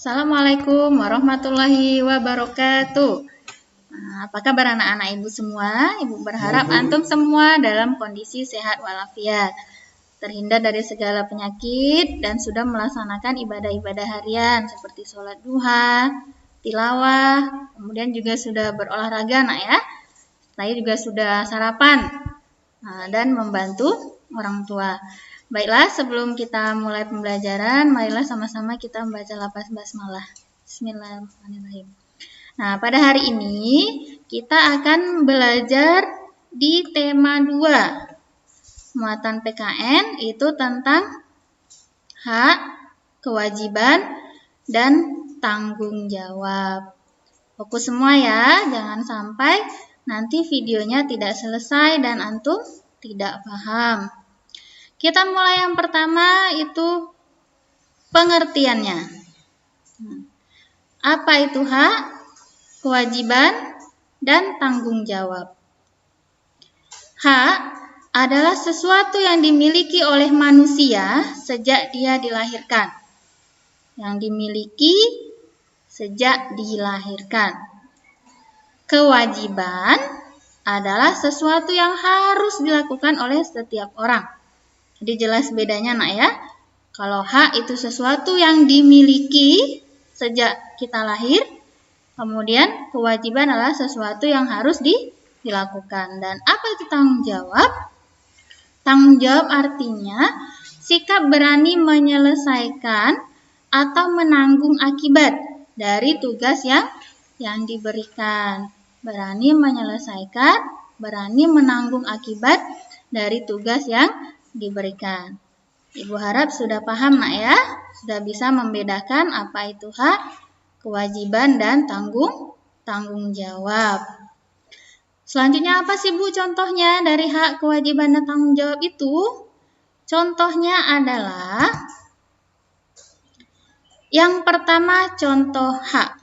Assalamualaikum warahmatullahi wabarakatuh. Apa kabar anak-anak ibu semua? Ibu berharap antum semua dalam kondisi sehat walafiat, terhindar dari segala penyakit dan sudah melaksanakan ibadah-ibadah harian seperti sholat duha, tilawah, kemudian juga sudah berolahraga ya. Saya juga sudah sarapan dan membantu orang tua. Baiklah, sebelum kita mulai pembelajaran, marilah sama-sama kita membaca lafaz basmalah. Bismillahirrahmanirrahim. Nah, pada hari ini kita akan belajar di tema 2. Muatan PKN itu tentang hak, kewajiban, dan tanggung jawab. Fokus semua ya, jangan sampai nanti videonya tidak selesai dan antum tidak paham. Kita mulai yang pertama itu pengertiannya. Apa itu hak, kewajiban, dan tanggung jawab? Hak adalah sesuatu yang dimiliki oleh manusia sejak dia dilahirkan. Yang dimiliki sejak dilahirkan. Kewajiban adalah sesuatu yang harus dilakukan oleh setiap orang. Jadi jelas bedanya ya. Kalau hak itu sesuatu yang dimiliki sejak kita lahir, kemudian kewajiban adalah sesuatu yang harus dilakukan. Dan apa itu tanggung jawab? Tanggung jawab artinya sikap berani menyelesaikan atau menanggung akibat dari tugas yang diberikan. Berani menyelesaikan, berani menanggung akibat dari tugas yang diberikan. Ibu harap sudah paham ya, sudah bisa membedakan apa itu hak, kewajiban, dan tanggung jawab. Selanjutnya apa sih Bu contohnya dari hak, kewajiban, dan tanggung jawab itu? Contohnya adalah yang pertama contoh hak.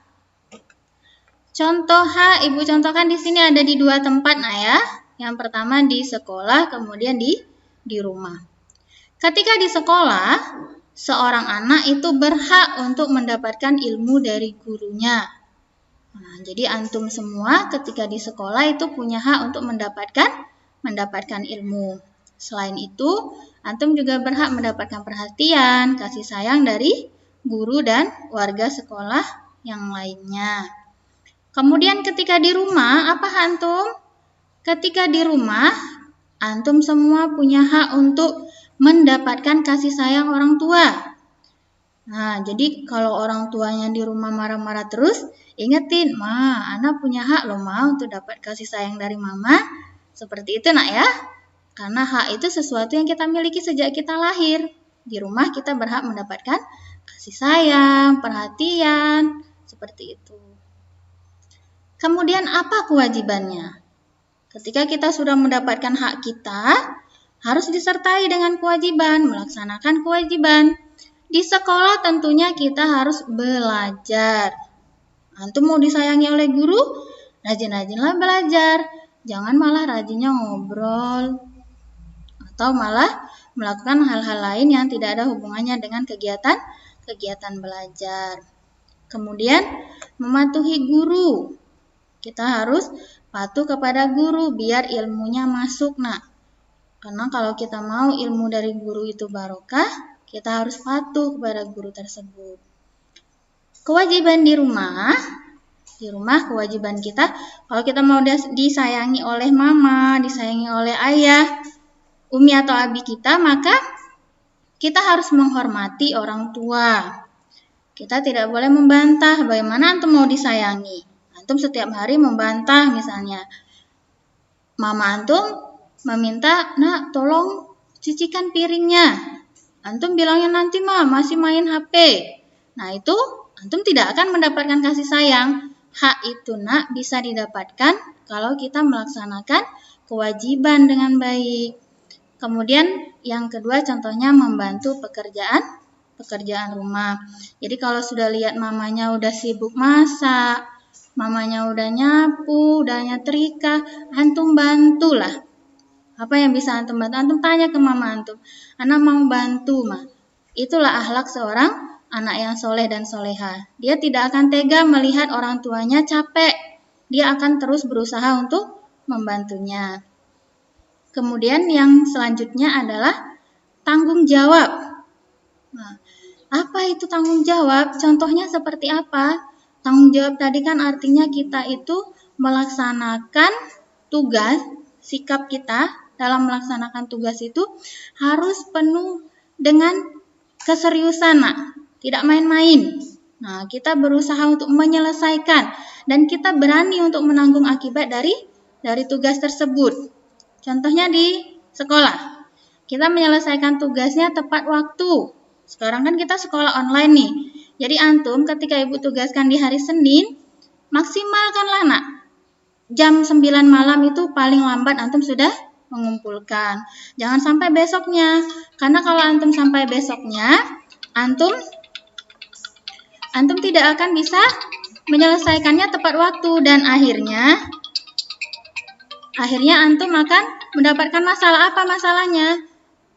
Contoh hak Ibu contohkan di sini ada di 2 tempat ya. Yang pertama di sekolah, kemudian di rumah. Ketika di sekolah, seorang anak itu berhak untuk mendapatkan ilmu dari gurunya. Jadi antum semua ketika di sekolah itu punya hak untuk mendapatkan ilmu. Selain itu, antum juga berhak mendapatkan perhatian, kasih sayang dari guru dan warga sekolah yang lainnya. Kemudian ketika di rumah, apa antum? Ketika di rumah, antum semua punya hak untuk mendapatkan kasih sayang orang tua. Jadi kalau orang tuanya di rumah marah-marah terus, ingetin, anak punya hak loh untuk dapat kasih sayang dari mama. Seperti itu ya. Karena hak itu sesuatu yang kita miliki sejak kita lahir. Di rumah kita berhak mendapatkan kasih sayang, perhatian, seperti itu. Kemudian apa kewajibannya? Ketika kita sudah mendapatkan hak kita, harus disertai dengan kewajiban, melaksanakan kewajiban. Di sekolah tentunya kita harus belajar. Antum mau disayangi oleh guru, rajin-rajinlah belajar. Jangan malah rajinnya ngobrol, atau malah melakukan hal-hal lain yang tidak ada hubungannya dengan kegiatan belajar. Kemudian mematuhi guru. Kita harus patuh kepada guru biar ilmunya masuk Karena kalau kita mau ilmu dari guru itu barokah, kita harus patuh kepada guru tersebut. Kewajiban di rumah kewajiban kita, kalau kita mau disayangi oleh mama, disayangi oleh ayah, umi atau abi kita, maka kita harus menghormati orang tua. Kita tidak boleh membantah. Bagaimana antum mau disayangi? Antum setiap hari membantah misalnya. Mama antum meminta, tolong cucikan piringnya. Antum bilangnya nanti masih main HP. Itu antum tidak akan mendapatkan kasih sayang. Hak itu bisa didapatkan kalau kita melaksanakan kewajiban dengan baik. Kemudian yang kedua contohnya membantu pekerjaan rumah. Jadi kalau sudah lihat mamanya udah sibuk masak, mamanya udah nyapu, udah nyetrika, antum bantulah. Apa yang bisa antum bantu? Antum tanya ke mama antum, anak mau bantu Itulah akhlak seorang anak yang soleh dan soleha. Dia tidak akan tega melihat orang tuanya capek. Dia akan terus berusaha untuk membantunya. Kemudian yang selanjutnya adalah tanggung jawab. Nah, apa itu tanggung jawab? Contohnya seperti apa? Tanggung jawab tadi kan artinya kita itu melaksanakan tugas, sikap kita dalam melaksanakan tugas itu harus penuh dengan keseriusan, tidak main-main. Nah, kita berusaha untuk menyelesaikan dan kita berani untuk menanggung akibat dari tugas tersebut. Contohnya di sekolah, kita menyelesaikan tugasnya tepat waktu. Sekarang kan kita sekolah online nih. Jadi antum ketika ibu tugaskan di hari Senin, maksimalkanlah nak. Jam 9 malam itu paling lambat antum sudah mengumpulkan. Jangan sampai besoknya. Karena kalau antum sampai besoknya, antum tidak akan bisa menyelesaikannya tepat waktu dan akhirnya antum akan mendapatkan masalah. Apa masalahnya?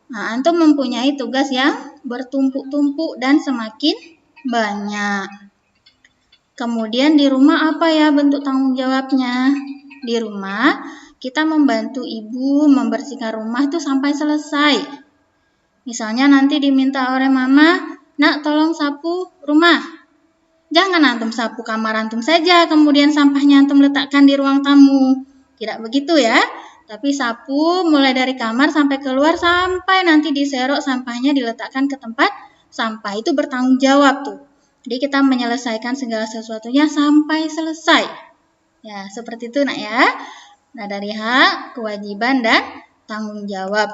Nah, antum mempunyai tugas yang bertumpuk-tumpuk dan semakin banyak. Kemudian di rumah apa ya bentuk tanggung jawabnya? Di rumah kita membantu ibu membersihkan rumah itu sampai selesai. Misalnya nanti diminta oleh mama, nak tolong sapu rumah. Jangan antum sapu kamar antum saja, kemudian sampahnya antum letakkan di ruang tamu. Tidak begitu ya, tapi sapu mulai dari kamar sampai keluar sampai nanti diserok sampahnya diletakkan ke tempat sampah. Itu bertanggung jawab tuh. Jadi kita menyelesaikan segala sesuatunya sampai selesai. Ya, seperti itu nak ya. Nah, dari hak, kewajiban, dan tanggung jawab.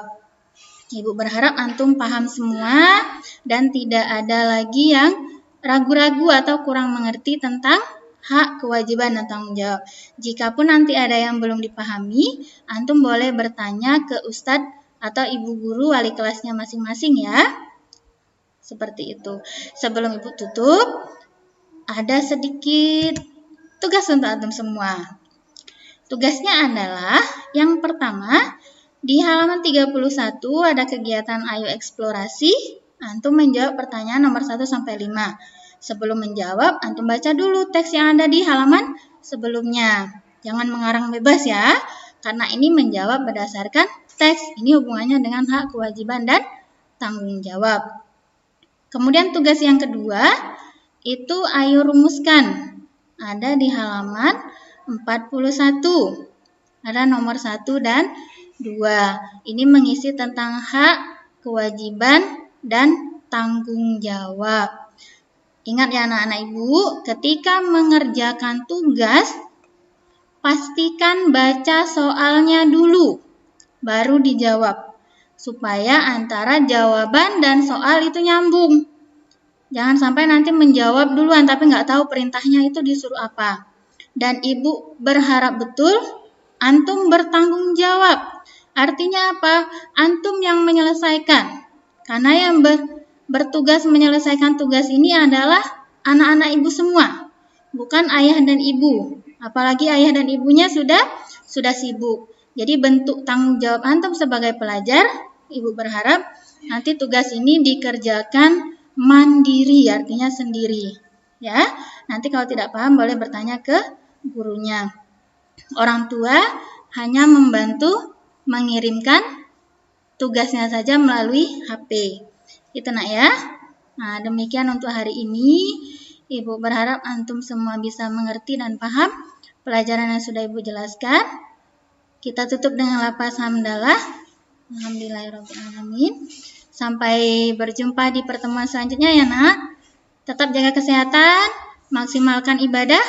Ibu berharap antum paham semua dan tidak ada lagi yang ragu-ragu atau kurang mengerti tentang hak, kewajiban, dan tanggung jawab. Jikapun nanti ada yang belum dipahami, antum boleh bertanya ke ustadz atau ibu guru wali kelasnya masing-masing ya. Seperti itu. Sebelum ibu tutup, ada sedikit tugas untuk antum semua. Tugasnya adalah yang pertama, di halaman 31 ada kegiatan Ayo Eksplorasi. Antum menjawab pertanyaan nomor 1 sampai 5. Sebelum menjawab, antum baca dulu teks yang ada di halaman sebelumnya. Jangan mengarang bebas ya, karena ini menjawab berdasarkan teks. Ini hubungannya dengan hak, kewajiban, dan tanggung jawab. Kemudian tugas yang kedua, itu ayo rumuskan. Ada di halaman 41. Ada nomor 1 dan 2. Ini mengisi tentang hak, kewajiban, dan tanggung jawab. Ingat ya anak-anak ibu, ketika mengerjakan tugas, pastikan baca soalnya dulu, baru dijawab. Supaya antara jawaban dan soal itu nyambung. Jangan sampai nanti menjawab duluan, tapi nggak tahu perintahnya itu disuruh apa. Dan ibu berharap betul, antum bertanggung jawab. Artinya apa? Antum yang menyelesaikan. Karena yang bertugas menyelesaikan tugas ini adalah anak-anak ibu semua, bukan ayah dan ibu. Apalagi ayah dan ibunya sudah sibuk. Jadi bentuk tanggung jawab antum sebagai pelajar, ibu berharap nanti tugas ini dikerjakan mandiri, artinya sendiri. Ya, nanti kalau tidak paham boleh bertanya ke gurunya. Orang tua hanya membantu mengirimkan tugasnya saja melalui HP. Itu nak ya. Nah, demikian untuk hari ini. Ibu berharap antum semua bisa mengerti dan paham pelajaran yang sudah ibu jelaskan. Kita tutup dengan lafaz hamdalah. Alhamdulillahirrahmanirrahim. Sampai berjumpa di pertemuan selanjutnya ya nak. Tetap jaga kesehatan, maksimalkan ibadah,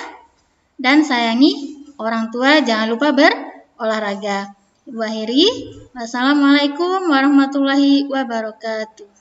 dan sayangi orang tua. Jangan lupa berolahraga. Ibu akhiri. Wassalamualaikum warahmatullahi wabarakatuh.